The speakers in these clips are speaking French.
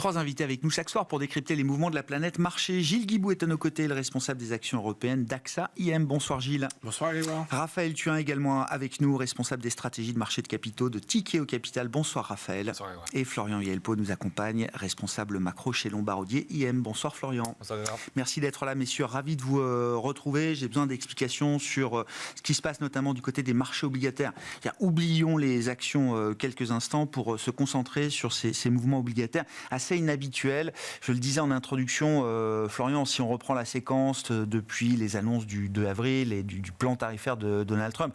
3 invités avec nous chaque soir pour décrypter les mouvements de la planète marché. Gilles Guibou est à nos côtés, le responsable des actions européennes d'AXA IM. Bonsoir Gilles. Bonsoir Grégoire. Raphaël Thuin également avec nous, responsable des stratégies de marché de capitaux de Tikehau Capital. Bonsoir Raphaël. Bonsoir Grégoire. Et Florian Yelpo nous accompagne, responsable macro chez Lombardier IM. Bonsoir Florian. Bonsoir Grégoire. Merci d'être là messieurs, ravi de vous retrouver. J'ai besoin d'explications sur ce qui se passe notamment du côté des marchés obligataires. Oublions les actions quelques instants pour se concentrer sur ces mouvements obligataires assez inhabituels. Je le disais en introduction, Florian, si on reprend la séquence depuis les annonces du 2 avril et du plan tarifaire de Donald Trump,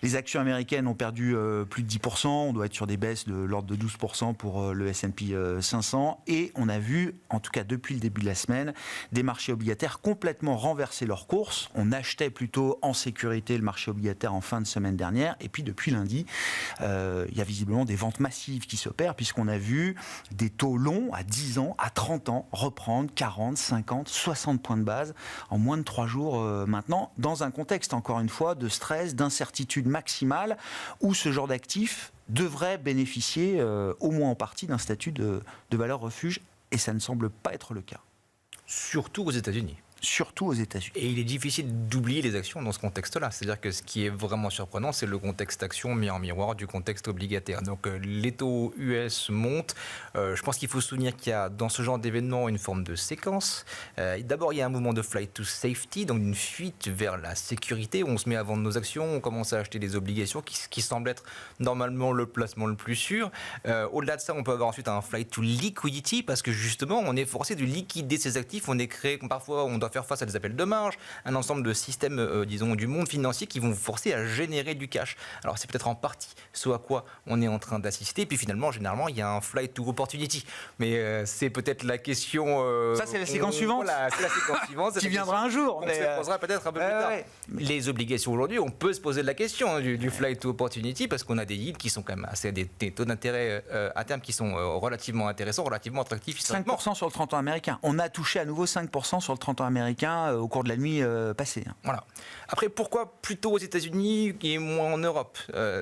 les actions américaines ont perdu plus de 10%, on doit être sur des baisses de l'ordre de 12% pour le S&P 500, et on a vu, en tout cas depuis le début de la semaine, des marchés obligataires complètement renverser leur course. On achetait plutôt en sécurité le marché obligataire en fin de semaine dernière, et puis depuis lundi, il y a visiblement des ventes massives qui s'opèrent, puisqu'on a vu des taux longs à 10 ans, à 30 ans, reprendre 40, 50, 60 points de base en moins de 3 jours maintenant, dans un contexte, encore une fois, de stress, d'incertitude maximale, où ce genre d'actifs devrait bénéficier, au moins en partie, d'un statut de valeur refuge, et ça ne semble pas être le cas. Surtout aux États-Unis. Surtout aux États-Unis. Et il est difficile d'oublier les actions dans ce contexte-là. C'est-à-dire que ce qui est vraiment surprenant, c'est le contexte action mis en miroir du contexte obligataire. Donc les taux US montent. Je pense qu'il faut se souvenir qu'il y a dans ce genre d'événement une forme de séquence. D'abord, il y a un mouvement de flight to safety, donc une fuite vers la sécurité. On se met à vendre nos actions, on commence à acheter des obligations qui semble être normalement le placement le plus sûr. Au-delà de ça, on peut avoir ensuite un flight to liquidity, parce que justement, on est forcé de liquider ces actifs. On est créé, parfois, on doit faire face à des appels de marge, un ensemble de systèmes, disons, du monde financier qui vont vous forcer à générer du cash. Alors, c'est peut-être en partie ce à quoi on est en train d'assister. Puis finalement, généralement, il y a un flight to opportunity. Mais c'est peut-être la question... ça, c'est la séquence suivante. Voilà, c'est la séquence suivante. Qui viendra un jour. On se posera peut-être un peu plus tard. Ouais. Les obligations aujourd'hui, on peut se poser la question du flight to opportunity, parce qu'on a des yields qui sont quand même assez... des taux d'intérêt à terme qui sont relativement intéressants, relativement attractifs. 5% sur le 30 ans américain. On a touché à nouveau 5% sur le 30 ans américain au cours de la nuit passée. Voilà. Après, pourquoi plutôt aux États-Unis et moins en Europe ?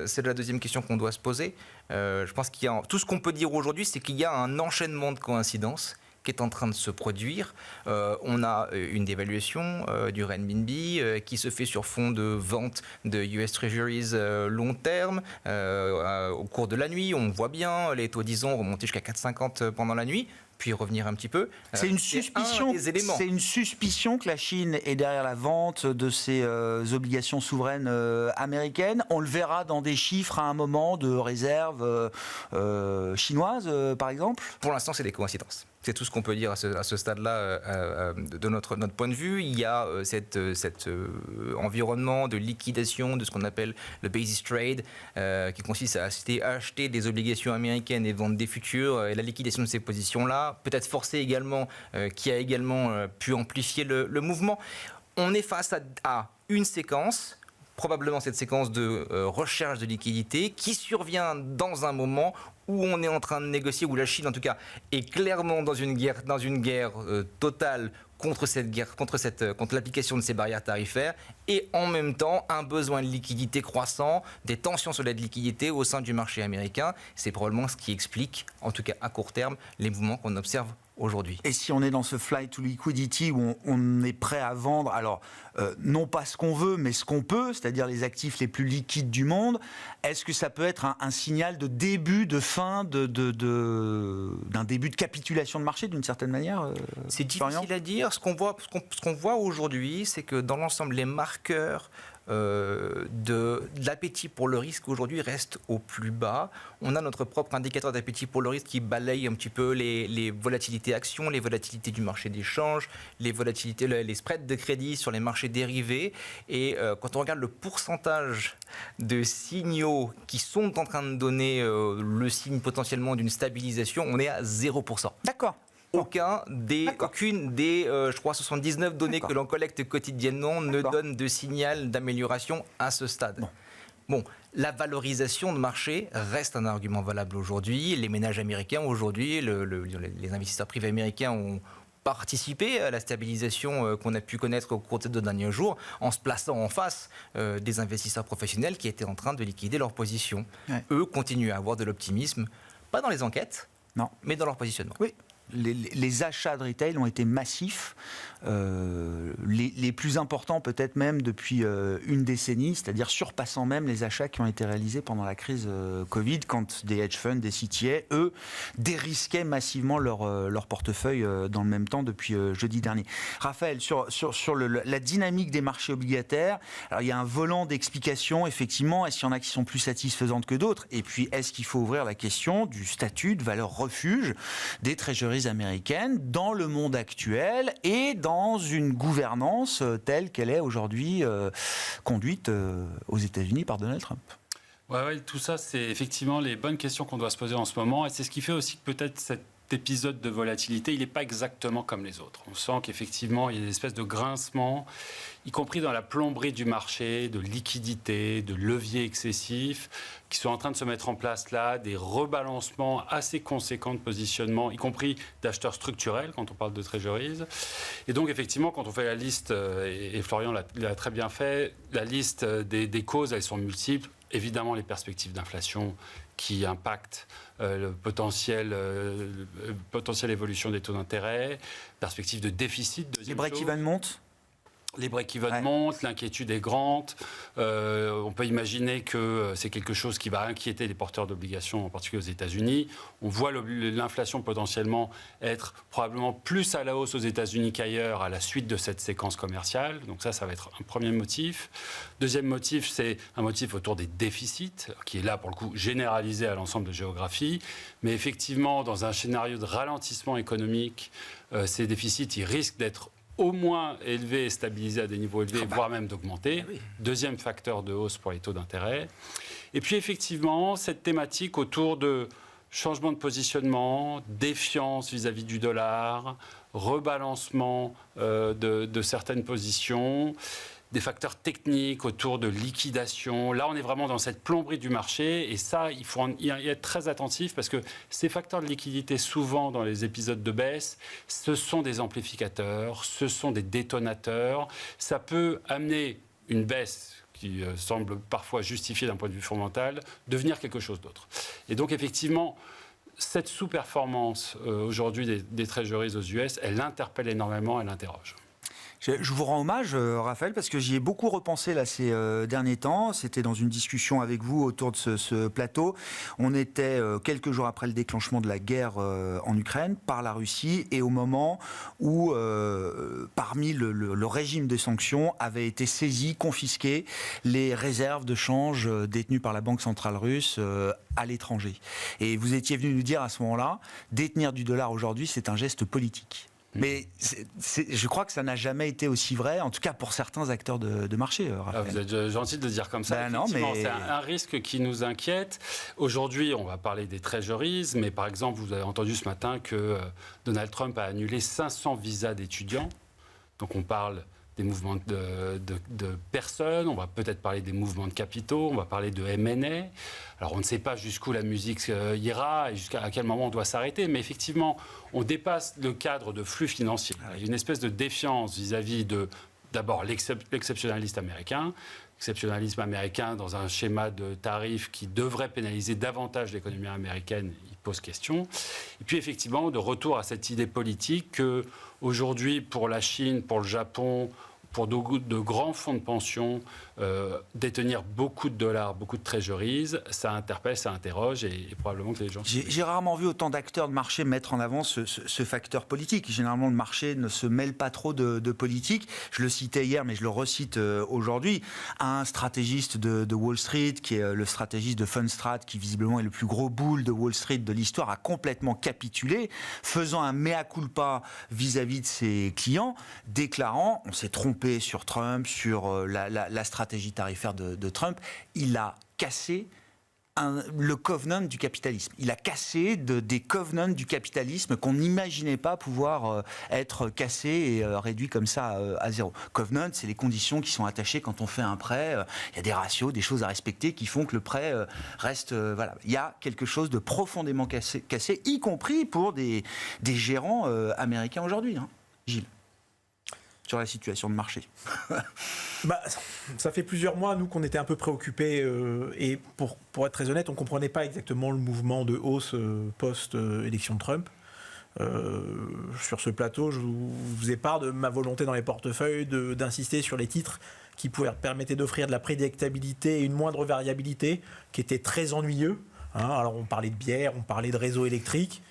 C'est la deuxième question qu'on doit se poser. Je pense qu'il y a... Tout ce qu'on peut dire aujourd'hui, c'est qu'il y a un enchaînement de coïncidences qui est en train de se produire. On a une dévaluation du renminbi qui se fait sur fond de vente de US Treasuries long terme. Au cours de la nuit, on voit bien les taux 10 ans remonter jusqu'à 4,50 pendant la nuit, puis revenir un petit peu. C'est une suspicion. C'est une suspicion que la Chine est derrière la vente de ces obligations souveraines américaines. On le verra dans des chiffres à un moment de réserve chinoise, par exemple. Pour l'instant, c'est des coïncidences. C'est tout ce qu'on peut dire à ce stade-là de notre point de vue. Il y a cet environnement de liquidation de ce qu'on appelle le basis trade, qui consiste à acheter des obligations américaines et vendre des futurs. Et la liquidation de ces positions-là, peut-être forcée également, qui a également pu amplifier le mouvement. On est face à une séquence, probablement cette séquence de recherche de liquidité, qui survient dans un moment où on est en train de négocier, où la Chine en tout cas est clairement dans une guerre totale contre l'application de ces barrières tarifaires, et en même temps un besoin de liquidité croissant, des tensions sur la liquidité au sein du marché américain. C'est probablement ce qui explique, en tout cas à court terme, les mouvements qu'on observe aujourd'hui. Et si on est dans ce flight to liquidity où on est prêt à vendre, alors non pas ce qu'on veut, mais ce qu'on peut, c'est-à-dire les actifs les plus liquides du monde, est-ce que ça peut être un signal de début, de fin, d'un début de capitulation de marché d'une certaine manière C'est difficile à dire. Ce qu'on voit aujourd'hui, c'est que dans l'ensemble, les marqueurs de l'appétit pour le risque aujourd'hui reste au plus bas. On a notre propre indicateur d'appétit pour le risque qui balaye un petit peu les volatilités actions, les volatilités du marché des changes, les volatilités, les spreads de crédit sur les marchés dérivés. Et quand on regarde le pourcentage de signaux qui sont en train de donner le signe potentiellement d'une stabilisation, on est à 0%. D'accord. Aucune des, je crois, 79 données que l'on collecte quotidiennement ne donne de signal d'amélioration à ce stade. Bon, la valorisation de marché reste un argument valable aujourd'hui. Les ménages américains aujourd'hui, les investisseurs privés américains ont participé à la stabilisation qu'on a pu connaître au cours de ces derniers jours en se plaçant en face des investisseurs professionnels qui étaient en train de liquider leur position. Ouais. Eux continuent à avoir de l'optimisme, pas dans les enquêtes, mais dans leur positionnement. Oui. les achats de retail ont été massifs, les plus importants peut-être même depuis une décennie, c'est-à-dire surpassant même les achats qui ont été réalisés pendant la crise Covid, quand des hedge funds, des CTA, eux, dérisquaient massivement leur portefeuille dans le même temps depuis jeudi dernier. Raphaël, sur la dynamique des marchés obligataires, alors il y a un volant d'explications, effectivement, est-ce qu'il y en a qui sont plus satisfaisantes que d'autres? Et puis, est-ce qu'il faut ouvrir la question du statut de valeur refuge des treasuries américaines dans le monde actuel et dans une gouvernance telle qu'elle est aujourd'hui conduite aux États-Unis par Donald Trump? Ouais, tout ça, c'est effectivement les bonnes questions qu'on doit se poser en ce moment. Et c'est ce qui fait aussi que peut-être cet épisode de volatilité, il n'est pas exactement comme les autres. On sent qu'effectivement, il y a des espèces de grincements, y compris dans la plomberie du marché, de liquidité, de leviers excessifs, qui sont en train de se mettre en place là, des rebalancements assez conséquents de positionnement, y compris d'acheteurs structurels quand on parle de treasuries. Et donc effectivement, quand on fait la liste, et Florian l'a très bien fait, la liste des causes, elles sont multiples. Évidemment, les perspectives d'inflation qui impactent potentielle évolution des taux d'intérêt, perspectives de déficit. Les break-even montent ? Les break-even montent, l'inquiétude est grande. On peut imaginer que c'est quelque chose qui va inquiéter les porteurs d'obligations, en particulier aux États-Unis. On voit l'inflation potentiellement être probablement plus à la hausse aux États-Unis qu'ailleurs à la suite de cette séquence commerciale. Donc ça va être un premier motif. Deuxième motif, c'est un motif autour des déficits, qui est là pour le coup généralisé à l'ensemble de géographie. Mais effectivement, dans un scénario de ralentissement économique, ces déficits, ils risquent d'être au moins élevé et stabilisé à des niveaux élevés, voire même d'augmenter. Oui. Deuxième facteur de hausse pour les taux d'intérêt. Et puis effectivement, cette thématique autour de changement de positionnement, défiance vis-à-vis du dollar, rebalancement de certaines positions, des facteurs techniques autour de liquidation. Là, on est vraiment dans cette plomberie du marché et ça, il faut y être très attentif parce que ces facteurs de liquidité, souvent dans les épisodes de baisse, ce sont des amplificateurs, ce sont des détonateurs. Ça peut amener une baisse qui semble parfois justifiée d'un point de vue fondamental, devenir quelque chose d'autre. Et donc, effectivement, cette sous-performance aujourd'hui des treasuries aux US, elle interpelle énormément, elle interroge. Je vous rends hommage, Raphaël, parce que j'y ai beaucoup repensé là, ces derniers temps. C'était dans une discussion avec vous autour de ce plateau. On était quelques jours après le déclenchement de la guerre en Ukraine par la Russie et au moment où, parmi le régime de sanctions, avaient été saisies, confisquées les réserves de change détenues par la Banque centrale russe à l'étranger. Et vous étiez venu nous dire à ce moment-là, détenir du dollar aujourd'hui, c'est un geste politique. Mais je crois que ça n'a jamais été aussi vrai, en tout cas pour certains acteurs de marché, Raphaël. Vous êtes gentil de dire comme ça. Non, mais c'est un risque qui nous inquiète. Aujourd'hui, on va parler des treasuries, mais par exemple, vous avez entendu ce matin que Donald Trump a annulé 500 visas d'étudiants. Donc on parle des mouvements de personnes, on va peut-être parler des mouvements de capitaux, on va parler de M&A. Alors on ne sait pas jusqu'où la musique ira et jusqu'à quel moment on doit s'arrêter, mais effectivement, on dépasse le cadre de flux financiers. Il y a une espèce de défiance vis-à-vis de, d'abord, l'exceptionnalisme américain dans un schéma de tarifs qui devrait pénaliser davantage l'économie américaine, il pose question. Et puis effectivement, de retour à cette idée politique que aujourd'hui, pour la Chine, pour le Japon, pour de grands fonds de pension, détenir beaucoup de dollars, beaucoup de treasuries, ça interpelle, ça interroge et probablement que les gens... J'ai rarement vu autant d'acteurs de marché mettre en avant ce facteur politique. Généralement, le marché ne se mêle pas trop de politique. Je le citais hier, mais je le recite aujourd'hui. Un stratégiste de Wall Street, qui est le stratégiste de Fundstrat, qui visiblement est le plus gros bull de Wall Street de l'histoire, a complètement capitulé, faisant un mea culpa vis-à-vis de ses clients, déclarant, on s'est trompé sur Trump, sur la stratégie tarifaire de Trump, il a cassé le covenant du capitalisme. Il a cassé des covenants du capitalisme qu'on n'imaginait pas pouvoir être cassés et réduits comme ça à zéro. Covenant, c'est les conditions qui sont attachées quand on fait un prêt. Il y a des ratios, des choses à respecter qui font que le prêt reste... voilà. Il y a quelque chose de profondément cassé, y compris pour des gérants américains aujourd'hui. Hein. Gilles, sur la situation de marché. Ça fait plusieurs mois, nous, qu'on était un peu préoccupés et pour être très honnête, on ne comprenait pas exactement le mouvement de hausse post-élection de Trump. Sur ce plateau, je vous ai part de ma volonté dans les portefeuilles d'insister sur les titres qui permettaient d'offrir de la prédictabilité et une moindre variabilité, qui étaient très ennuyeux. Alors on parlait de bière, on parlait de réseau électrique,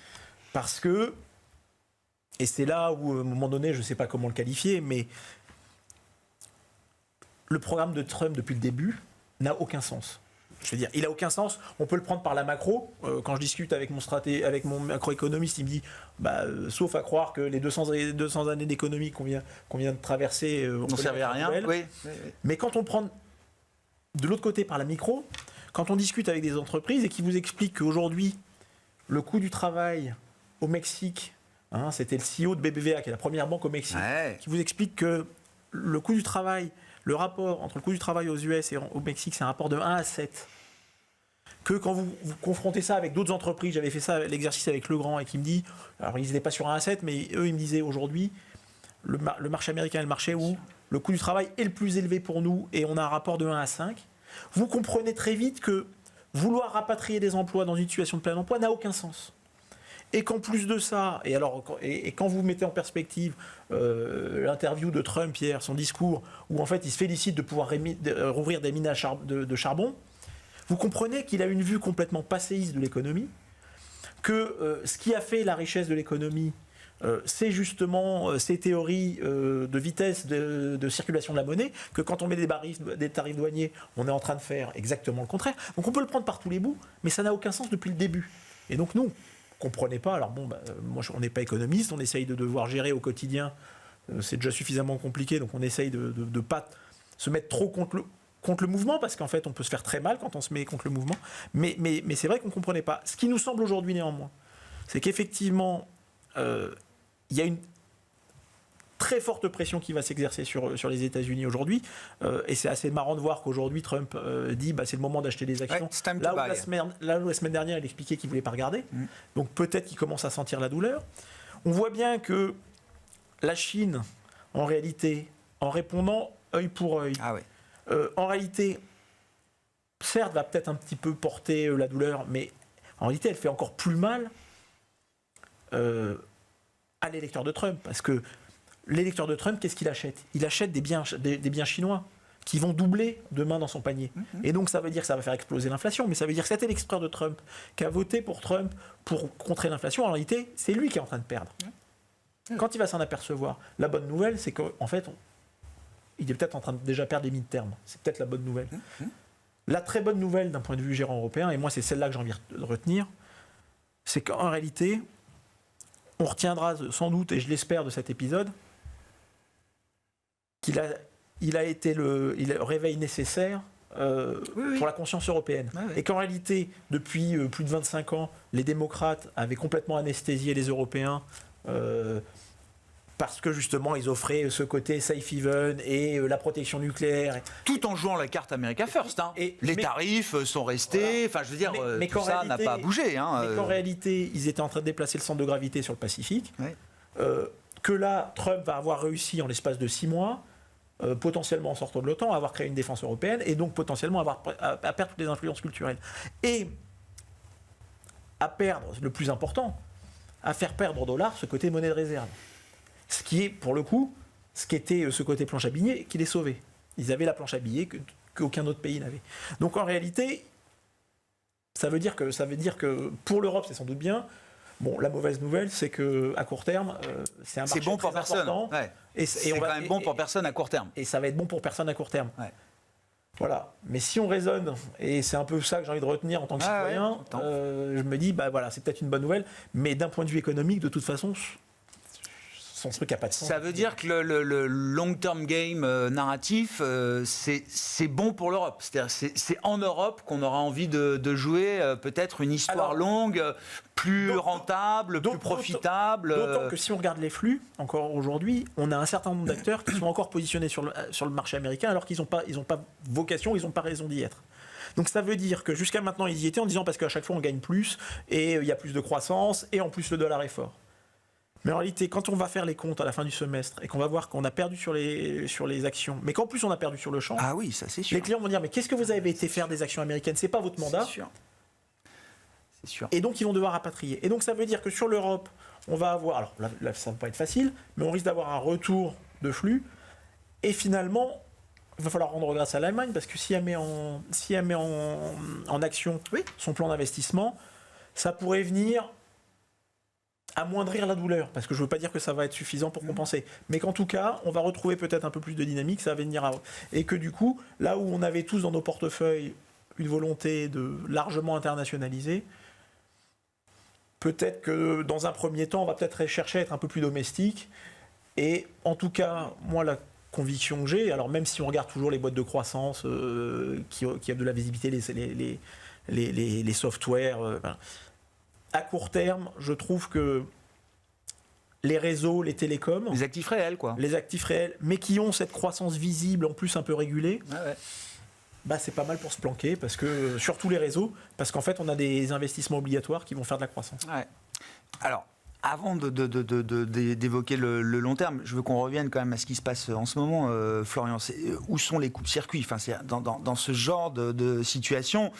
parce que, et c'est là où, à un moment donné, je ne sais pas comment le qualifier, mais le programme de Trump depuis le début n'a aucun sens. Je veux dire, il n'a aucun sens. On peut le prendre par la macro. Quand je discute avec mon macroéconomiste, il me dit, sauf à croire que les 200 années d'économie qu'on vient de traverser on ne servait à rien. Oui. Mais quand on prend de l'autre côté par la micro, quand on discute avec des entreprises et qui vous expliquent qu'aujourd'hui, le coût du travail au Mexique, c'était le CEO de BBVA, qui est la première banque au Mexique, qui vous explique que le coût du travail, le rapport entre le coût du travail aux US et au Mexique, c'est un rapport de 1 à 7. Que quand vous confrontez ça avec d'autres entreprises, j'avais fait ça, l'exercice avec Legrand, et qui me dit, alors ils n'étaient pas sur 1 à 7, mais eux, ils me disaient aujourd'hui, le marché américain est le marché où le coût du travail est le plus élevé pour nous, et on a un rapport de 1 à 5. Vous comprenez très vite que vouloir rapatrier des emplois dans une situation de plein emploi n'a aucun sens. Et qu'en plus de ça, et quand vous mettez en perspective l'interview de Trump hier, son discours, où en fait il se félicite de pouvoir rouvrir des mines de charbon, vous comprenez qu'il a une vue complètement passéiste de l'économie, que ce qui a fait la richesse de l'économie, c'est justement ces théories de vitesse de circulation de la monnaie, que quand on met des tarifs douaniers, on est en train de faire exactement le contraire. Donc on peut le prendre par tous les bouts, mais ça n'a aucun sens depuis le début. Et donc nous, comprenez pas. Alors bon, moi on n'est pas économiste, on essaye de devoir gérer au quotidien. C'est déjà suffisamment compliqué, donc on essaye de pas se mettre trop contre le mouvement, parce qu'en fait on peut se faire très mal quand on se met contre le mouvement. Mais c'est vrai qu'on ne comprenait pas. Ce qui nous semble aujourd'hui néanmoins, c'est qu'effectivement il y a une très forte pression qui va s'exercer sur les États-Unis aujourd'hui, et c'est assez marrant de voir qu'aujourd'hui Trump dit c'est le moment d'acheter des actions. Là où la semaine dernière il expliquait qu'il ne voulait pas regarder, donc peut-être qu'il commence à sentir la douleur. On voit bien que la Chine, en réalité, en répondant œil pour œil, en réalité, certes va peut-être un petit peu porter la douleur, mais en réalité elle fait encore plus mal à l'électeur de Trump, parce que l'électeur de Trump, qu'est-ce qu'il achète ? Il achète des biens chinois qui vont doubler demain dans son panier. Et donc ça veut dire que ça va faire exploser l'inflation, mais ça veut dire que cet électeur de Trump qui a voté pour Trump pour contrer l'inflation, en réalité, c'est lui qui est en train de perdre. Quand il va s'en apercevoir, la bonne nouvelle, c'est qu'en fait, il est peut-être en train de déjà perdre les mid-terms. C'est peut-être la bonne nouvelle. La très bonne nouvelle d'un point de vue gérant européen, et moi c'est celle-là que j'ai envie de retenir, c'est qu'en réalité, on retiendra sans doute, et je l'espère, de cet épisode, qu'il a été le réveil nécessaire pour la conscience européenne. Et qu'en réalité, depuis plus de 25 ans, les démocrates avaient complètement anesthésié les Européens parce que justement, ils offraient ce côté safe haven et la protection nucléaire. Tout en jouant la carte America First. Les tarifs sont restés, enfin je veux dire, mais tout ça n'a pas bougé. Mais qu'en réalité, ils étaient en train de déplacer le centre de gravité sur le Pacifique. Que là, Trump va avoir réussi en l'espace de 6 mois, potentiellement en sortant de l'OTAN, à avoir créé une défense européenne et donc potentiellement à perdre toutes les influences culturelles. Et à perdre, le plus important, à faire perdre au dollar ce côté monnaie de réserve. Ce qui est, pour le coup, ce qui était ce côté planche à billets qui les sauvait. Ils avaient la planche à billets qu'aucun autre pays n'avait. Donc en réalité, ça veut dire que pour l'Europe, c'est sans doute bien. Bon, la mauvaise nouvelle, c'est qu'à court terme, c'est un marché bon pour très important. Et c'est quand même bon pour personne à court terme. Et ça va être bon pour personne à court terme. Voilà. Mais si on raisonne, et c'est un peu ça que j'ai envie de retenir en tant que citoyen, je me dis, c'est peut-être une bonne nouvelle, mais d'un point de vue économique, de toute façon, son truc n'a pas de sens. Ça veut dire que le long-term game narratif, c'est bon pour l'Europe. C'est-à-dire c'est en Europe qu'on aura envie de jouer peut-être une histoire longue, plus rentable, plus profitable. D'autant que si on regarde les flux, encore aujourd'hui, on a un certain nombre d'acteurs qui sont encore positionnés sur le marché américain alors qu'ils n'ont pas vocation, ils n'ont pas raison d'y être. Donc ça veut dire que jusqu'à maintenant, ils y étaient en disant parce qu'à chaque fois, on gagne plus et il y a plus de croissance et en plus, le dollar est fort. Mais en réalité, quand on va faire les comptes à la fin du semestre et qu'on va voir qu'on a perdu sur les actions, mais qu'en plus on a perdu sur le champ, ça c'est sûr. Les clients vont dire mais qu'est-ce que vous avez été faire des actions américaines ? C'est pas votre mandat. C'est sûr. Et donc ils vont devoir rapatrier. Et donc ça veut dire que sur l'Europe, on va avoir, alors là ça ne va pas être facile, mais on risque d'avoir un retour de flux, et finalement, il va falloir rendre grâce à l'Allemagne, parce que si elle met en action son plan d'investissement, ça pourrait venir amoindrir la douleur, parce que je ne veux pas dire que ça va être suffisant pour compenser, mais qu'en tout cas, on va retrouver peut-être un peu plus de dynamique, ça va venir et que du coup, là où on avait tous dans nos portefeuilles une volonté de largement internationaliser, peut-être que dans un premier temps, on va peut-être chercher à être un peu plus domestique, et en tout cas, moi, la conviction que j'ai, alors même si on regarde toujours les boîtes de croissance qui ont de la visibilité, les softwares, à court terme, je trouve que les réseaux, les télécoms, Les actifs réels, quoi. les actifs réels, mais qui ont cette croissance visible, en plus un peu régulée, Ouais. bah c'est pas mal pour se planquer, parce que surtout les réseaux, parce qu'en fait, on a des investissements obligatoires qui vont faire de la croissance. Ouais. Alors, avant d'évoquer le long terme, je veux qu'on revienne quand même à ce qui se passe en ce moment, Florian. Où sont les coups-circuits? Enfin, c'est dans ce genre de situation,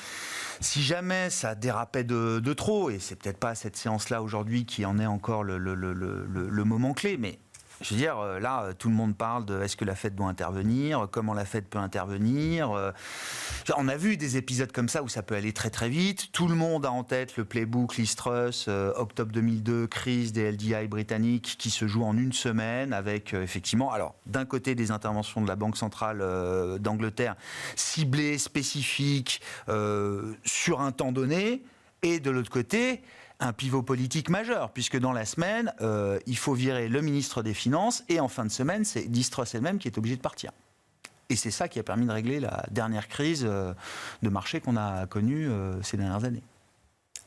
si jamais ça dérapait de trop, et c'est peut-être pas cette séance-là aujourd'hui qui en est encore le moment clé, mais je veux dire, là, tout le monde parle de est-ce que la Fed doit intervenir, comment la Fed peut intervenir. On a vu des épisodes comme ça où ça peut aller très très vite. Tout le monde a en tête le playbook Liz Truss, octobre 2002, crise des LDI britanniques qui se joue en une semaine avec effectivement, alors d'un côté des interventions de la Banque centrale d'Angleterre ciblées, spécifiques, sur un temps donné, et de l'autre côté un pivot politique majeur, puisque dans la semaine, il faut virer le ministre des Finances, et en fin de semaine, c'est Liz Truss elle-même qui est obligée de partir. Et c'est ça qui a permis de régler la dernière crise de marché qu'on a connue ces dernières années.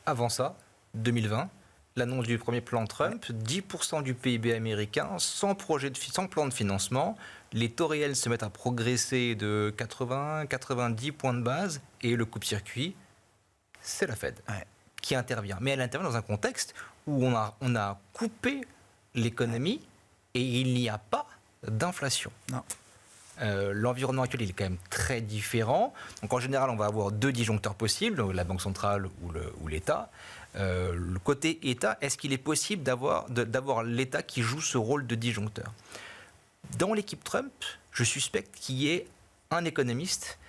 Avant ça, 2020, l'annonce du premier plan Trump, 10% du PIB américain, sans plan de financement, les taux réels se mettent à progresser de 80-90 points de base, et le coup-de-circuit, c'est la Fed. Ouais. Qui intervient. Mais elle intervient dans un contexte où on a coupé l'économie et il n'y a pas d'inflation. Non. L'environnement actuel il est quand même très différent. Donc en général, on va avoir deux disjoncteurs possibles, la Banque centrale ou l'État. Le côté État, est-ce qu'il est possible d'avoir l'État qui joue ce rôle de disjoncteur? Dans l'équipe Trump, je suspecte qu'il y ait un économiste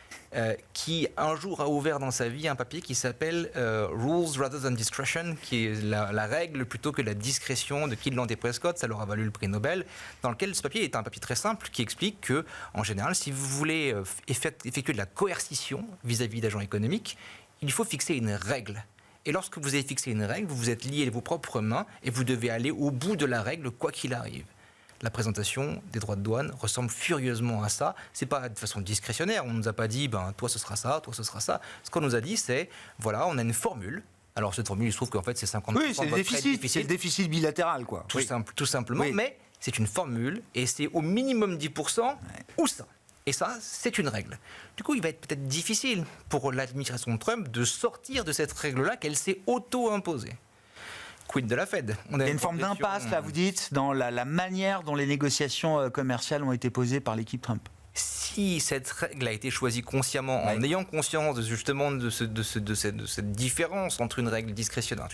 qui un jour a ouvert dans sa vie un papier qui s'appelle Rules Rather Than Discretion, qui est la règle plutôt que la discrétion de Killand et Prescott, ça leur a valu le prix Nobel, dans lequel ce papier est un papier très simple qui explique que, en général, si vous voulez effectuer de la coercition vis-à-vis d'agents économiques, il faut fixer une règle. Et lorsque vous avez fixé une règle, vous vous êtes lié de vos propres mains et vous devez aller au bout de la règle, quoi qu'il arrive. La présentation des droits de douane ressemble furieusement à ça. C'est pas de façon discrétionnaire. On nous a pas dit, toi ce sera ça, toi ce sera ça. Ce qu'on nous a dit, c'est, voilà, on a une formule. Alors cette formule, il se trouve qu'en fait c'est 50%. Oui, c'est le déficit bilatéral, quoi. Tout simplement. Oui. Mais c'est une formule et c'est au minimum 10% ou ça. Et ça, c'est une règle. Du coup, il va être peut-être difficile pour l'administration de Trump de sortir de cette règle-là qu'elle s'est auto-imposée. Quid de la Fed. Il y a une forme d'impasse, là, vous dites, dans la manière dont les négociations commerciales ont été posées par l'équipe Trump. Si cette règle a été choisie consciemment, en ayant conscience justement de cette différence entre une règle discrétionnaire,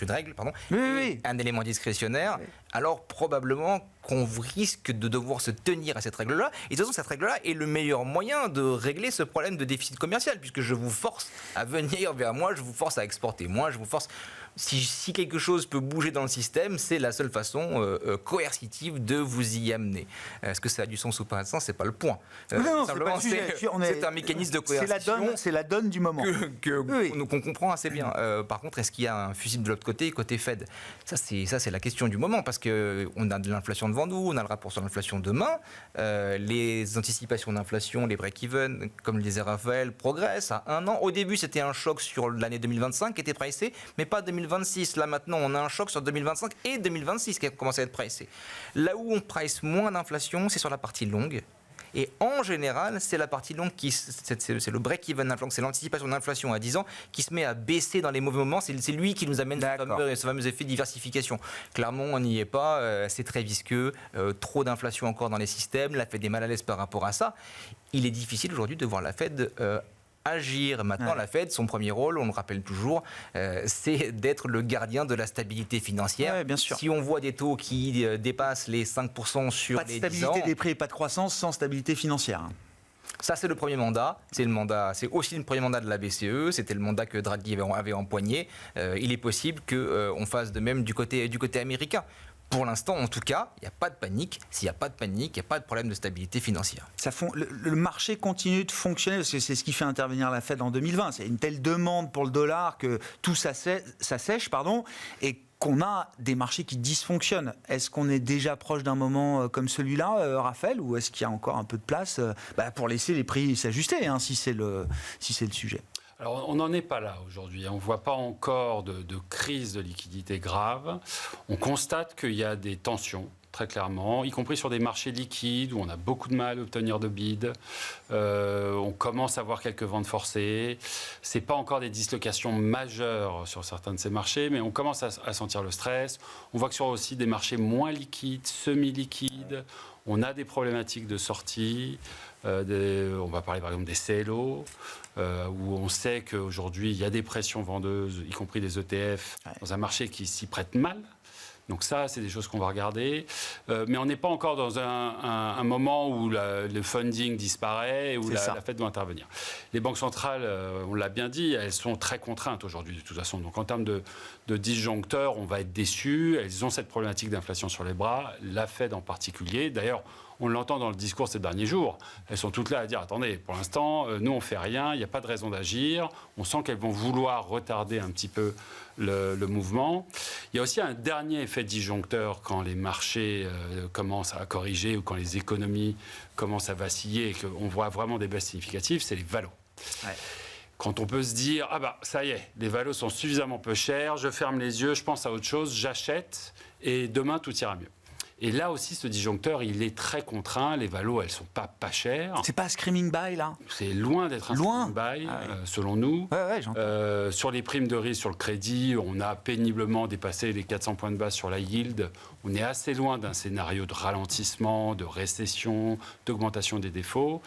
et un élément discrétionnaire, alors probablement qu'on risque de devoir se tenir à cette règle-là. Et de toute façon, cette règle-là est le meilleur moyen de régler ce problème de déficit commercial, puisque je vous force à venir vers moi, je vous force à exporter moins, je vous force... Si quelque chose peut bouger dans le système, c'est la seule façon coercitive de vous y amener. Est-ce que ça a du sens ou pas? C'est pas le point. Non, simplement, c'est un mécanisme de coercition. C'est la donne du moment. Qu'on comprend assez bien. Par contre, est-ce qu'il y a un fusible de l'autre côté Fed? Ça, c'est la question du moment, parce qu'on a de l'inflation devant nous, on a le rapport sur l'inflation demain. Les anticipations d'inflation, les break-even, comme le disait Raphaël, progressent à un an. Au début, c'était un choc sur l'année 2025 qui était pricé, mais pas 2026. Là, maintenant, on a un choc sur 2025 et 2026 qui a commencé à être pricé. Là où on price moins d'inflation, c'est sur la partie longue. Et en général, c'est la partie longue c'est le break-even inflation, c'est l'anticipation d'inflation à 10 ans qui se met à baisser dans les mauvais moments. C'est lui qui nous amène ce fameux effet de diversification. Clairement, on n'y est pas. C'est très visqueux. Trop d'inflation encore dans les systèmes. La Fed est mal à l'aise par rapport à ça. Il est difficile aujourd'hui de voir la Fed agir. Maintenant, la Fed, son premier rôle, on le rappelle toujours, c'est d'être le gardien de la stabilité financière. Ouais, bien sûr. Si on voit des taux qui dépassent les 5% sur pas de les 10 ans... stabilité des prix et pas de croissance sans stabilité financière. Ça, c'est le premier mandat. C'est aussi le premier mandat de la BCE. C'était le mandat que Draghi avait empoigné. Il est possible qu'on fasse de même du côté américain. Pour l'instant, en tout cas, il n'y a pas de panique. S'il n'y a pas de panique, il n'y a pas de problème de stabilité financière. Le marché continue de fonctionner, parce que c'est ce qui fait intervenir la Fed en 2020. C'est une telle demande pour le dollar que tout ça sèche, et qu'on a des marchés qui dysfonctionnent. Est-ce qu'on est déjà proche d'un moment comme celui-là, Raphaël, ou est-ce qu'il y a encore un peu de place pour laisser les prix s'ajuster, si c'est le sujet? Alors, on n'en est pas là aujourd'hui. On ne voit pas encore de crise de liquidité grave. On constate qu'il y a des tensions, très clairement, y compris sur des marchés liquides où on a beaucoup de mal à obtenir de bid. On commence à voir quelques ventes forcées. Ce n'est pas encore des dislocations majeures sur certains de ces marchés, mais on commence à sentir le stress. On voit que sur aussi des marchés moins liquides, semi-liquides, on a des problématiques de sortie. On va parler par exemple des CLO, où on sait qu'aujourd'hui il y a des pressions vendeuses, y compris des ETF, dans un marché qui s'y prête mal. Donc ça, c'est des choses qu'on va regarder. Mais on n'est pas encore dans un moment où le funding disparaît et où la Fed doit intervenir. Les banques centrales, on l'a bien dit, elles sont très contraintes aujourd'hui de toute façon. Donc en termes de disjoncteurs, on va être déçus. Elles ont cette problématique d'inflation sur les bras, la Fed en particulier. D'ailleurs, on l'entend dans le discours ces derniers jours. Elles sont toutes là à dire, attendez, pour l'instant, nous, on ne fait rien, il n'y a pas de raison d'agir. On sent qu'elles vont vouloir retarder un petit peu le mouvement. Il y a aussi un dernier effet disjoncteur quand les marchés commencent à corriger ou quand les économies commencent à vaciller et qu'on voit vraiment des baisses significatives, c'est les valos. Ouais. Quand on peut se dire, ça y est, les valos sont suffisamment peu chers, je ferme les yeux, je pense à autre chose, j'achète et demain, tout ira mieux. Et là aussi, ce disjoncteur, il est très contraint. Les valos, elles ne sont pas chères. C'est pas un screaming buy, là? C'est loin d'être un screaming buy, selon nous. Sur les primes de risque, sur le crédit, on a péniblement dépassé les 400 points de base sur la yield. On est assez loin d'un scénario de ralentissement, de récession, d'augmentation des défauts.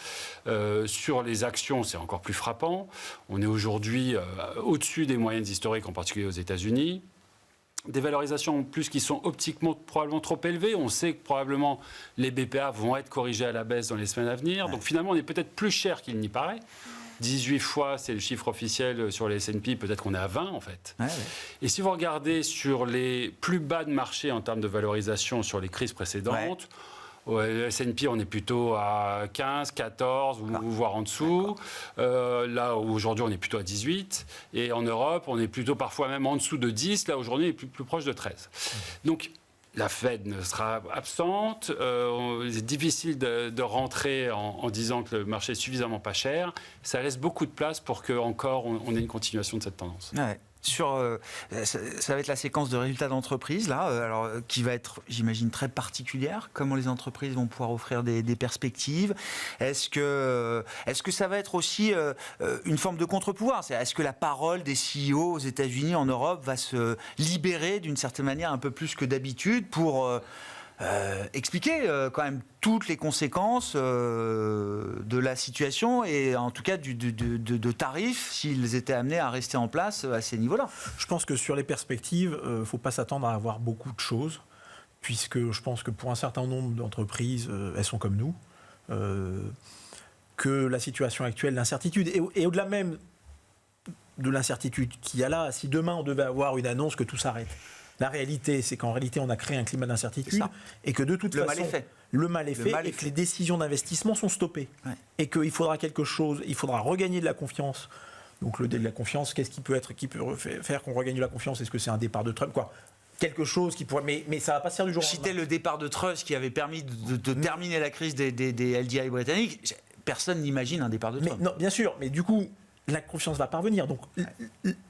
Sur les actions, c'est encore plus frappant. On est aujourd'hui au-dessus des moyennes historiques, en particulier aux États-Unis. Des valorisations en plus qui sont optiquement probablement trop élevées. On sait que probablement les BPA vont être corrigés à la baisse dans les semaines à venir. Donc finalement, on est peut-être plus cher qu'il n'y paraît. 18 fois, c'est le chiffre officiel sur les S&P, peut-être qu'on est à 20 en fait. Et si vous regardez sur les plus bas de marché en termes de valorisation sur les crises précédentes, au S&P, on est plutôt à 15, 14, voire en dessous. Là, aujourd'hui, on est plutôt à 18. Et en Europe, on est plutôt parfois même en dessous de 10. Là, aujourd'hui, on est plus proche de 13. Donc, la Fed ne sera absente. C'est difficile de rentrer en disant que le marché est suffisamment pas cher. Ça laisse beaucoup de place pour qu'encore on ait une continuation de cette tendance. Ça va être la séquence de résultats d'entreprise, là, qui va être, j'imagine, très particulière. Comment les entreprises vont pouvoir offrir des perspectives? Est-ce que ça va être aussi une forme de contre-pouvoir? Est-ce que la parole des CEO aux États-Unis, en Europe, va se libérer d'une certaine manière un peu plus que d'habitude pour expliquer quand même toutes les conséquences de la situation et en tout cas de tarifs s'ils étaient amenés à rester en place à ces niveaux-là? Je pense que sur les perspectives, il ne faut pas s'attendre à avoir beaucoup de choses, puisque je pense que pour un certain nombre d'entreprises, elles sont comme nous, que la situation actuelle, l'incertitude, et au-delà même de l'incertitude qu'il y a là, si demain on devait avoir une annonce que tout s'arrête, la réalité, c'est qu'en réalité, on a créé un climat d'incertitude et que de toute façon, le mal est fait et que les décisions d'investissement sont stoppées. Et qu'il faudra quelque chose, il faudra regagner de la confiance. Donc le de la confiance, qu'est-ce qui peut faire qu'on regagne de la confiance? Est-ce que c'est un départ de Trump, quelque chose qui pourrait... Mais ça ne va pas se faire du jour au lendemain. C'était le départ de Truss qui avait permis de terminer la crise des LDI britanniques. Personne n'imagine un départ de Trump. Non, bien sûr, mais du coup, la confiance va parvenir. Donc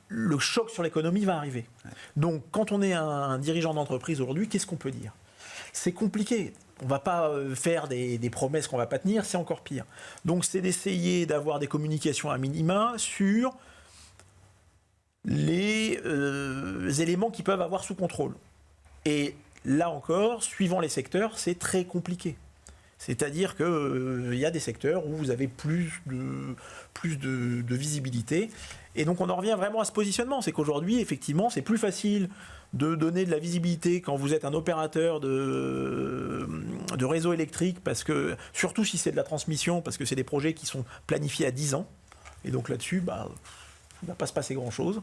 le choc sur l'économie va arriver. Donc quand on est un dirigeant d'entreprise aujourd'hui, qu'est-ce qu'on peut dire? C'est compliqué. On ne va pas faire des promesses qu'on ne va pas tenir, c'est encore pire. Donc c'est d'essayer d'avoir des communications à minima sur les éléments qu'ils peuvent avoir sous contrôle. Et là encore, suivant les secteurs, c'est très compliqué. C'est-à-dire qu'il y a des secteurs où vous avez plus de visibilité. Et donc on en revient vraiment à ce positionnement. C'est qu'aujourd'hui, effectivement, c'est plus facile de donner de la visibilité quand vous êtes un opérateur de réseau électrique, parce que, surtout si c'est de la transmission, parce que c'est des projets qui sont planifiés à 10 ans. Et donc là-dessus, il ne va pas se passer grand-chose.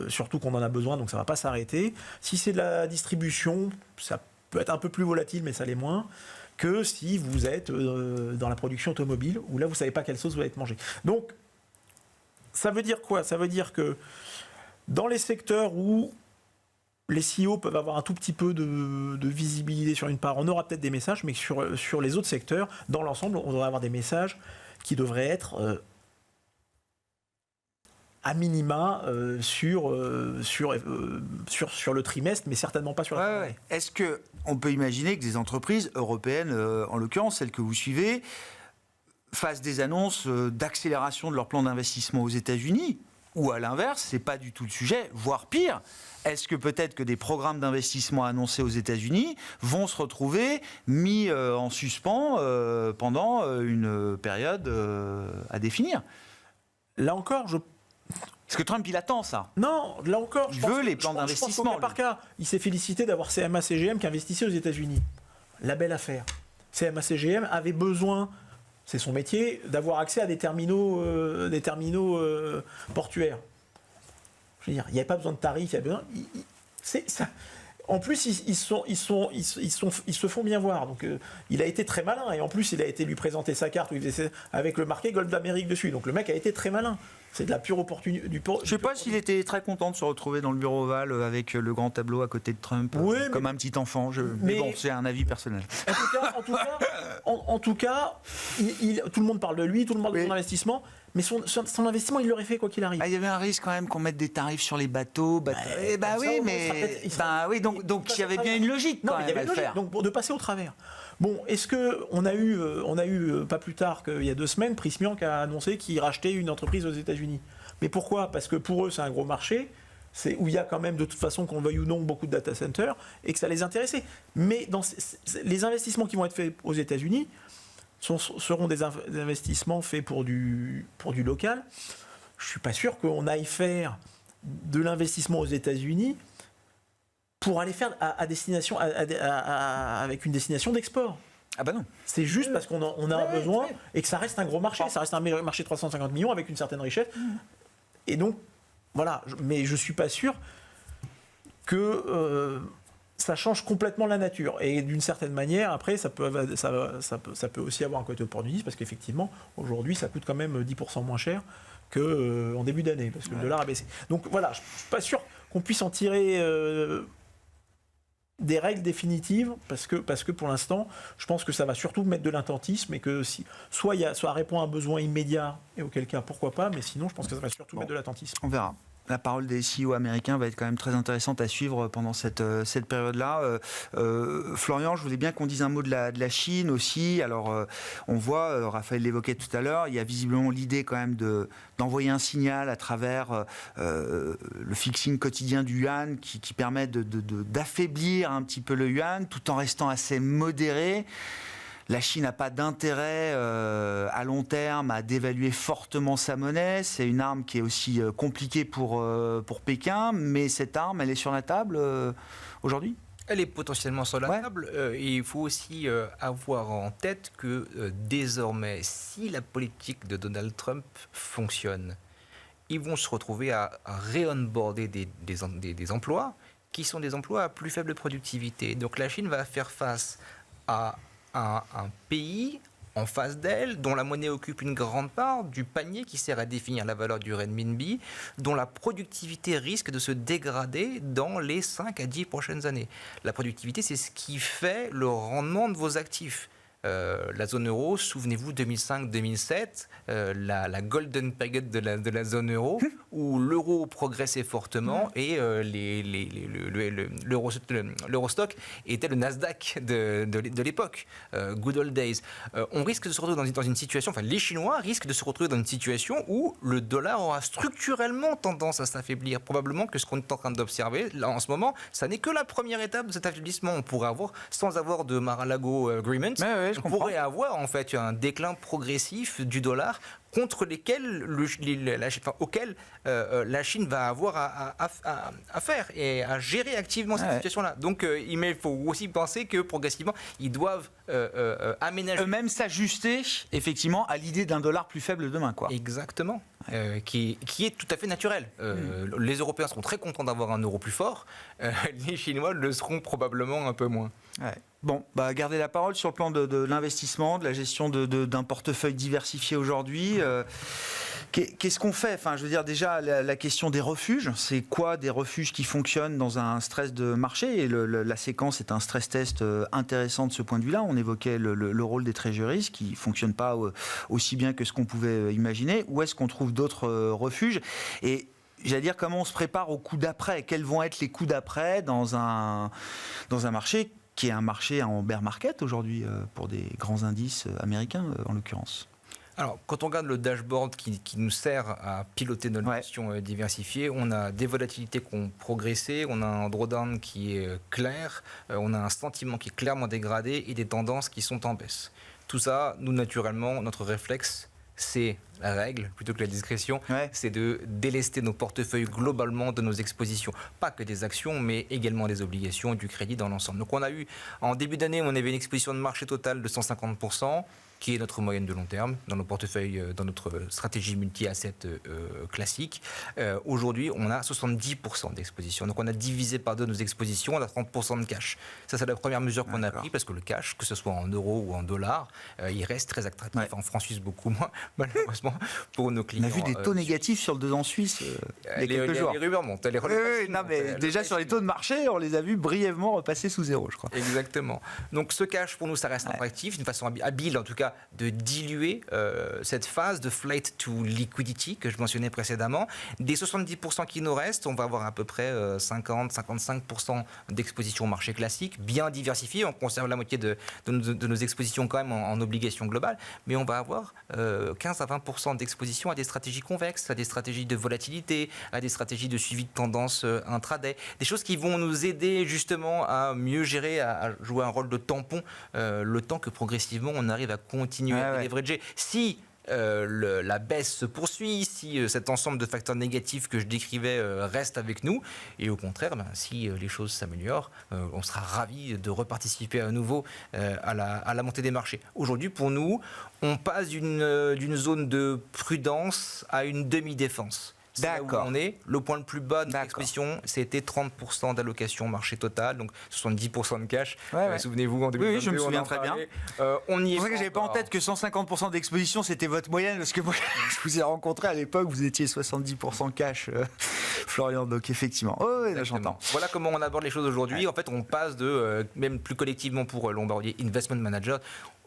Surtout qu'on en a besoin, donc ça ne va pas s'arrêter. Si c'est de la distribution, ça peut être un peu plus volatile, mais ça l'est moins, que si vous êtes dans la production automobile, où là, vous ne savez pas quelle sauce va être mangée. Donc, ça veut dire quoi ? Ça veut dire que dans les secteurs où les CEO peuvent avoir un tout petit peu de visibilité sur une part, on aura peut-être des messages, mais sur les autres secteurs, dans l'ensemble, on devrait avoir des messages qui devraient être à minima sur le trimestre, mais certainement pas sur la fin. Ouais. Est-ce qu'on peut imaginer que des entreprises européennes, en l'occurrence celles que vous suivez, fassent des annonces d'accélération de leur plan d'investissement aux États-Unis, ou à l'inverse, c'est pas du tout le sujet, voire pire? Est-ce que peut-être que des programmes d'investissement annoncés aux États-Unis vont se retrouver mis en suspens pendant une période à définir? Là encore, Parce que Trump, il attend ça. Non, là encore, il veut les plans d'investissement. Par cas, il s'est félicité d'avoir CMA-CGM qui investissait aux États-Unis. La belle affaire. CMA-CGM avait besoin, c'est son métier, d'avoir accès à des terminaux portuaires. Je veux dire, il n'y avait pas besoin de tarifs, il y a besoin. C'est ça. En plus, ils se font bien voir. Donc, il a été très malin. Et en plus, il a été lui présenter sa carte où il faisait avec le marqué Golfe d'Amérique dessus. Donc, le mec a été très malin. C'est de la pure opportunité. Je ne sais pas s'il était très content de se retrouver dans le bureau ovale avec le grand tableau à côté de Trump, comme un petit enfant. Mais bon, c'est un avis personnel. En tout cas, tout le monde parle de lui, tout le monde parle de son investissement. Mais son investissement, il l'aurait fait quoi qu'il arrive. Il y avait un risque quand même qu'on mette des tarifs sur les bateaux. Donc il y avait bien une logique quand même à le faire. Donc de passer au travers. Bon, est-ce que on a eu pas plus tard qu'il y a 2 semaines, Prysmian qui a annoncé qu'il rachetait une entreprise aux États-Unis. Mais pourquoi ? Parce que pour eux, c'est un gros marché. C'est où il y a quand même, de toute façon, qu'on veuille ou non, beaucoup de data centers, et que ça les intéressait. Mais les investissements qui vont être faits aux États-Unis seront des investissements faits pour du local. Je ne suis pas sûr qu'on aille faire de l'investissement aux États-Unis pour aller faire avec une destination d'export. Ah bah non. C'est juste parce qu'on a un besoin et que ça reste un gros marché. Ça reste un marché de 350 millions avec une certaine richesse. Et donc, voilà. Mais je ne suis pas sûr que ça change complètement la nature. Et d'une certaine manière, après, ça peut aussi avoir un côté opportuniste parce qu'effectivement, aujourd'hui, ça coûte quand même 10% moins cher qu'en début d'année parce que le dollar a baissé. Donc voilà, je ne suis pas sûr qu'on puisse en tirer des règles définitives parce que pour l'instant, je pense que ça va surtout mettre de l'intentisme et que soit répond à un besoin immédiat et auquel cas, pourquoi pas, mais sinon, je pense que ça va surtout mettre de l'intentisme. On verra. La parole des CEO américains va être quand même très intéressante à suivre pendant cette période-là. Florian, je voulais bien qu'on dise un mot de la Chine aussi. Alors, on voit, Raphaël l'évoquait tout à l'heure, il y a visiblement l'idée quand même d'envoyer un signal à travers le fixing quotidien du yuan qui permet d'affaiblir un petit peu le yuan tout en restant assez modéré. La Chine n'a pas d'intérêt à long terme à dévaluer fortement sa monnaie. C'est une arme qui est aussi compliquée pour Pékin, mais cette arme, elle est sur la table aujourd'hui ? Elle est potentiellement sur la table. Et il faut aussi avoir en tête que désormais, si la politique de Donald Trump fonctionne, ils vont se retrouver à réonboarder des emplois qui sont des emplois à plus faible productivité. Donc la Chine va faire face à un pays en face d'elle, dont la monnaie occupe une grande part du panier qui sert à définir la valeur du renminbi, dont la productivité risque de se dégrader dans les 5 à 10 prochaines années. La productivité, c'est ce qui fait le rendement de vos actifs. la zone euro, souvenez-vous, 2005-2007, la golden period de la zone euro, où l'euro progressait fortement et l'Eurostock était le Nasdaq de l'époque. Good old days. On risque de se retrouver dans une situation, enfin les Chinois risquent de se retrouver dans une situation où le dollar aura structurellement tendance à s'affaiblir. Probablement que ce qu'on est en train d'observer là en ce moment, ça n'est que la première étape de cet affaiblissement. On pourrait avoir, sans avoir de Mar-a-Lago Agreement, on pourrait avoir en fait un déclin progressif du dollar contre lesquels auquel la Chine va avoir à faire et à gérer activement cette situation-là. Donc il faut aussi penser que progressivement, ils doivent aménager. Eux-mêmes s'ajuster effectivement à l'idée d'un dollar plus faible demain, quoi. Exactement. Qui est tout à fait naturel. Les Européens seront très contents d'avoir un euro plus fort. Les Chinois le seront probablement un peu moins. Ouais. Bon, gardez la parole sur le plan de l'investissement, de la gestion d'un portefeuille diversifié aujourd'hui. Qu'est-ce qu'on fait ? Enfin, je veux dire, déjà, la question des refuges. C'est quoi des refuges qui fonctionnent dans un stress de marché ? Et la séquence est un stress test intéressant de ce point de vue-là. On évoquait le rôle des treasuries qui ne fonctionnent pas aussi bien que ce qu'on pouvait imaginer. Où est-ce qu'on trouve d'autres refuges ? Et j'allais dire, comment on se prépare au coup d'après ? Quels vont être les coups d'après dans un marché qui est un marché en bear market aujourd'hui pour des grands indices américains en l'occurrence ? Alors, quand on regarde le dashboard qui nous sert à piloter notre gestion diversifiée, on a des volatilités qui ont progressé, on a un drawdown qui est clair, on a un sentiment qui est clairement dégradé et des tendances qui sont en baisse. Tout ça, nous, naturellement, notre réflexe, c'est la règle plutôt que la discrétion, c'est de délester nos portefeuilles globalement de nos expositions. Pas que des actions, mais également des obligations et du crédit dans l'ensemble. Donc on a eu, en début d'année, on avait une exposition de marché totale de 150%, qui est notre moyenne de long terme dans nos portefeuilles, dans notre stratégie multi-asset classique. Aujourd'hui, on a 70% d'exposition. Donc on a divisé par deux nos expositions, on a 30% de cash. Ça, c'est la première mesure qu'on a prise, parce que le cash, que ce soit en euros ou en dollars, il reste très attractif. En francs suisses, beaucoup moins, malheureusement, pour nos clients. On a vu des taux négatifs sur le 2 ans suisse il y a quelques jours. Les rumeurs montent. Déjà, sur les taux de marché, on les a vus brièvement repasser sous zéro, je crois. Exactement. Donc ce cash, pour nous, ça reste attractif, d'une façon habile, en tout cas, de diluer cette phase de flight to liquidity que je mentionnais précédemment. Des 70% qui nous restent, on va avoir à peu près 50-55% d'exposition au marché classique, bien diversifiée. On conserve la moitié de nos expositions quand même en obligations globales, mais on va avoir 15 à 20% d'exposition à des stratégies convexes, à des stratégies de volatilité, à des stratégies de suivi de tendance intraday, des choses qui vont nous aider justement à mieux gérer, à jouer un rôle de tampon le temps que progressivement on arrive à continuer à leverager. Si la baisse se poursuit, si cet ensemble de facteurs négatifs que je décrivais reste avec nous, et au contraire, si les choses s'améliorent, on sera ravis de reparticiper à nouveau à la montée des marchés. Aujourd'hui, pour nous, on passe d'une zone de prudence à une demi-défense. D'accord. On est le point le plus bas de l'exposition, c'était 30% d'allocation marché total, donc 70% de cash. Souvenez-vous, en 2022, oui, je me souviens très bien. On y est. C'est vrai que j'avais pas en tête que 150% d'exposition c'était votre moyenne, parce que moi je vous ai rencontré à l'époque, vous étiez 70% cash, Florian. Donc effectivement, là, j'entends. Voilà comment on aborde les choses aujourd'hui. En fait, on passe de, même plus collectivement pour Lombardier Investment Manager,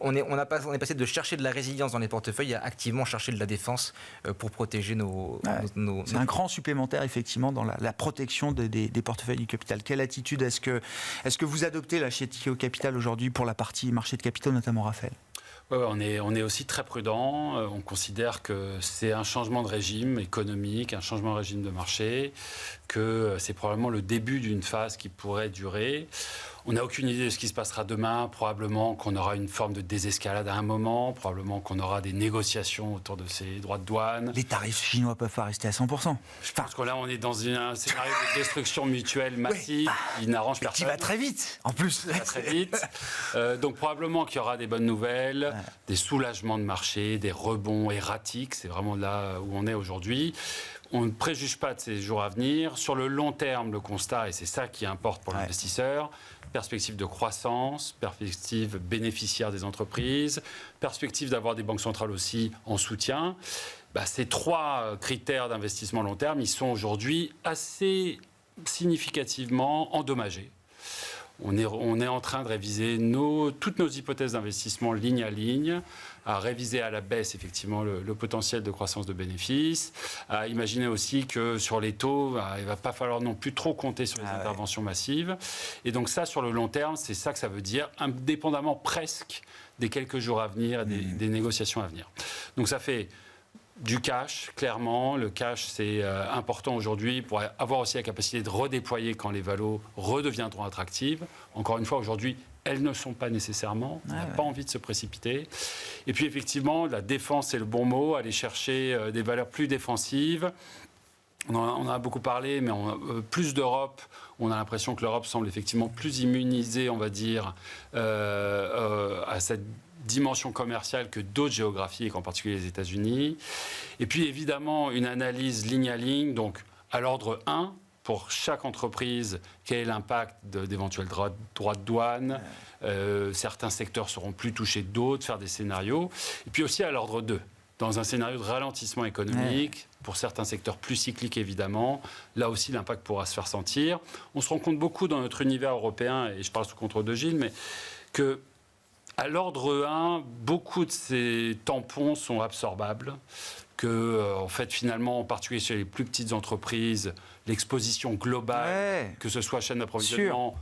on est passé de chercher de la résilience dans les portefeuilles à activement chercher de la défense pour protéger nos. C'est un cran supplémentaire effectivement dans la protection des portefeuilles du capital. Quelle attitude est-ce que vous adoptez là chez Tikehau Capital aujourd'hui pour la partie marché de capitaux, notamment Raphaël ? On est aussi très prudent. On considère que c'est un changement de régime économique, un changement de régime de marché, que c'est probablement le début d'une phase qui pourrait durer. On n'a aucune idée de ce qui se passera demain. Probablement qu'on aura une forme de désescalade à un moment. Probablement qu'on aura des négociations autour de ces droits de douane. Les tarifs chinois peuvent pas rester à 100%. Je pense que là, on est dans un scénario de destruction mutuelle massive qui n'arrange personne. Qui va très vite, en plus. Qui va très vite. Donc probablement qu'il y aura des bonnes nouvelles, des soulagements de marché, des rebonds erratiques. C'est vraiment là où on est aujourd'hui. On ne préjuge pas de ces jours à venir. Sur le long terme, le constat, et c'est ça qui importe pour l'investisseur, perspective de croissance, perspective bénéficiaire des entreprises, perspective d'avoir des banques centrales aussi en soutien. Ces trois critères d'investissement long terme, ils sont aujourd'hui assez significativement endommagés. On est en train de réviser toutes nos hypothèses d'investissement ligne à ligne, à réviser à la baisse effectivement le potentiel de croissance de bénéfices, à imaginer aussi que sur les taux, il ne va pas falloir non plus trop compter sur les interventions massives. Et donc ça, sur le long terme, c'est ça que ça veut dire, indépendamment presque des quelques jours à venir, des négociations à venir. Donc ça fait du cash, clairement. Le cash, c'est important aujourd'hui pour avoir aussi la capacité de redéployer quand les valos redeviendront attractives. Encore une fois, aujourd'hui, elles ne sont pas nécessairement. On n'a pas envie de se précipiter. Et puis, effectivement, la défense, c'est le bon mot. Aller chercher des valeurs plus défensive. On en a beaucoup parlé, mais plus d'Europe. On a l'impression que l'Europe semble effectivement plus immunisée, on va dire, à cette dimension commerciale que d'autres géographies, et qu'en particulier les États-Unis. Et puis évidemment, une analyse ligne à ligne, donc à l'ordre 1, pour chaque entreprise, quel est l'impact d'éventuels droits de douane. Certains secteurs seront plus touchés que d'autres, faire des scénarios. Et puis aussi à l'ordre 2, dans un scénario de ralentissement économique, pour certains secteurs plus cycliques évidemment, là aussi l'impact pourra se faire sentir. On se rend compte beaucoup dans notre univers européen, et je parle sous contrôle de Gilles, mais que à l'ordre 1, beaucoup de ces tampons sont absorbables, que, en fait, finalement, en particulier chez les plus petites entreprises, l'exposition globale, que ce soit chaîne d'approvisionnement,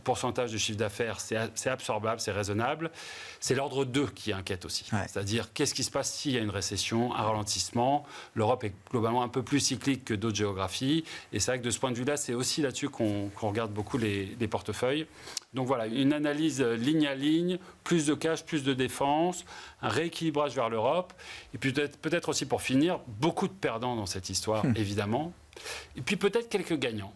pourcentage de chiffre d'affaires, c'est absorbable, c'est raisonnable. C'est l'ordre 2 qui inquiète aussi. C'est-à-dire, qu'est-ce qui se passe s'il y a une récession, un ralentissement? L'Europe est globalement un peu plus cyclique que d'autres géographies. Et c'est vrai que de ce point de vue-là, c'est aussi là-dessus qu'on regarde beaucoup les portefeuilles. Donc voilà, une analyse ligne à ligne, plus de cash, plus de défense, un rééquilibrage vers l'Europe. Et puis peut-être aussi pour finir, beaucoup de perdants dans cette histoire, évidemment. Et puis peut-être quelques gagnants.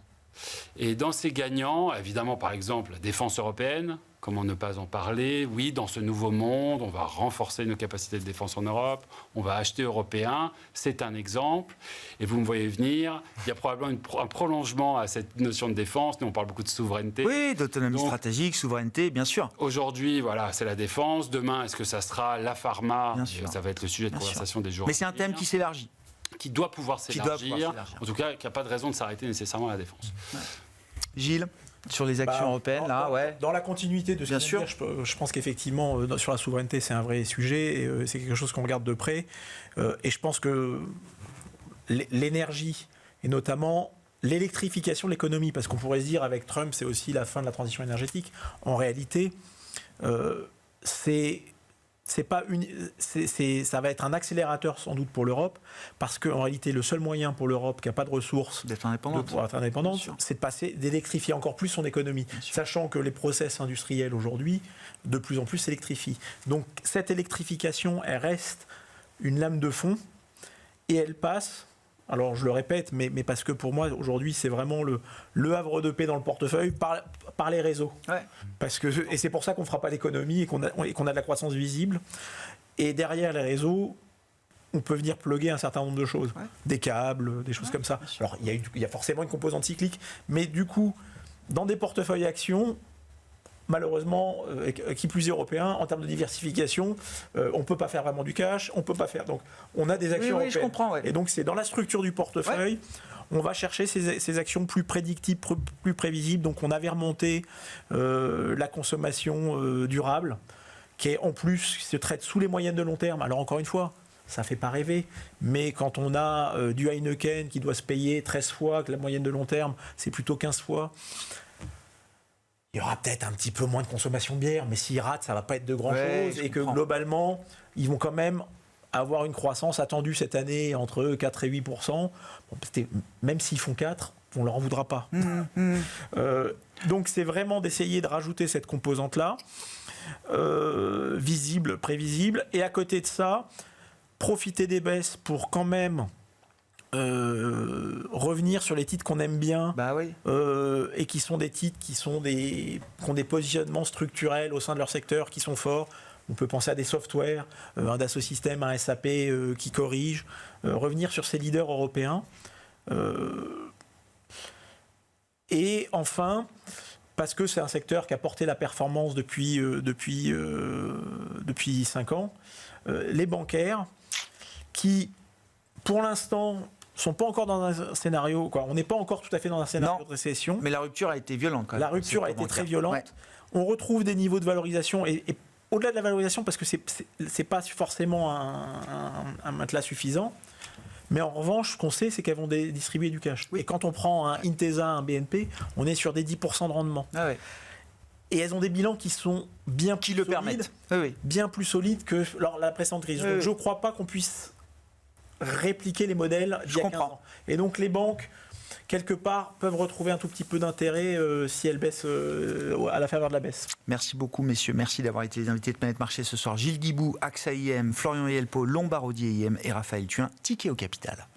Et dans ces gagnants, évidemment, par exemple, la défense européenne, comment ne pas en parler? Oui, dans ce nouveau monde, on va renforcer nos capacités de défense en Europe, on va acheter européen, c'est un exemple. Et vous me voyez venir, il y a probablement un prolongement à cette notion de défense. Nous, on parle beaucoup de souveraineté. Oui, d'autonomie stratégique, souveraineté, bien sûr. Aujourd'hui, voilà, c'est la défense. Demain, est-ce que ça sera la pharma? Ça va être le sujet de conversation des jours. Mais c'est un thème qui s'élargit. Qui doit pouvoir s'élargir. En tout cas, qui n'a pas de raison de s'arrêter nécessairement à la défense. Gilles, sur les actions européennes, dans la continuité de ce que je veux dire, je pense qu'effectivement, sur la souveraineté, c'est un vrai sujet, et c'est quelque chose qu'on regarde de près. Et je pense que l'énergie, et notamment l'électrification de l'économie, parce qu'on pourrait se dire, avec Trump, c'est aussi la fin de la transition énergétique. En réalité, ça va être un accélérateur sans doute pour l'Europe, parce qu'en réalité, le seul moyen pour l'Europe qui n'a pas de ressources de pouvoir être indépendante, c'est d'électrifier encore plus son économie, sachant que les process industriels aujourd'hui, de plus en plus s'électrifient. Donc cette électrification, elle reste une lame de fond, et elle passe... Alors je le répète, mais parce que pour moi aujourd'hui c'est vraiment le havre de paix dans le portefeuille par les réseaux. Et c'est pour ça qu'on ne fera pas l'économie et qu'on a de la croissance visible. Et derrière les réseaux, on peut venir plugger un certain nombre de choses. Des câbles, des choses comme ça. Alors il y a forcément une composante cyclique, mais du coup, dans des portefeuilles actions, malheureusement, qui plus est européen, en termes de diversification, on ne peut pas faire vraiment du cash, on peut pas faire. Donc, on a des actions européennes. Je comprends, Et donc, c'est dans la structure du portefeuille, on va chercher ces actions plus prédictibles, plus prévisibles. Donc, on avait remonté la consommation durable, qui est en plus, se traite sous les moyennes de long terme. Alors, encore une fois, ça ne fait pas rêver, mais quand on a du Heineken qui doit se payer 13 fois, que la moyenne de long terme, c'est plutôt 15 fois, il y aura peut-être un petit peu moins de consommation de bière, mais s'ils ratent, ça ne va pas être de grand-chose. Et que globalement, ils vont quand même avoir une croissance attendue cette année entre 4 et 8%. Même s'ils font 4, on ne leur en voudra pas. Donc c'est vraiment d'essayer de rajouter cette composante-là, visible, prévisible. Et à côté de ça, profiter des baisses pour quand même... revenir sur les titres qu'on aime bien, et qui sont des titres qui ont des positionnements structurels au sein de leur secteur qui sont forts. On peut penser à des softwares, un Dassault Systèmes, un SAP qui corrige, revenir sur ces leaders européens. Et enfin, parce que c'est un secteur qui a porté la performance depuis 5 ans, les bancaires qui, pour l'instant, sont pas encore dans un scénario, quoi. On n'est pas encore tout à fait dans un scénario Non. de récession. Mais la rupture a été violente quand même. La rupture a été très violente. Ouais. On retrouve des niveaux de valorisation et au-delà de la valorisation, parce que c'est pas forcément un matelas suffisant. Mais en revanche, ce qu'on sait, c'est qu'elles vont distribuer du cash. Oui. Et quand on prend un Intesa, un BNP, on est sur des 10% de rendement. Ah ouais. Et elles ont des bilans qui sont bien Qui plus le solides, permettent. Oui, oui. bien plus solides que la précédente crise. Oui, Donc oui. je ne crois pas qu'on puisse répliquer les modèles d'il y a 15 comprends. ans. Et donc les banques, quelque part, peuvent retrouver un tout petit peu d'intérêt si elles baissent à la faveur de la baisse. Merci beaucoup, messieurs. Merci d'avoir été les invités de Planète Marché ce soir. Gilles Guibou, AXA IM, Florian Yelpo, Lombard Odier IM et Raphaël Thuin, Ticket au Capital.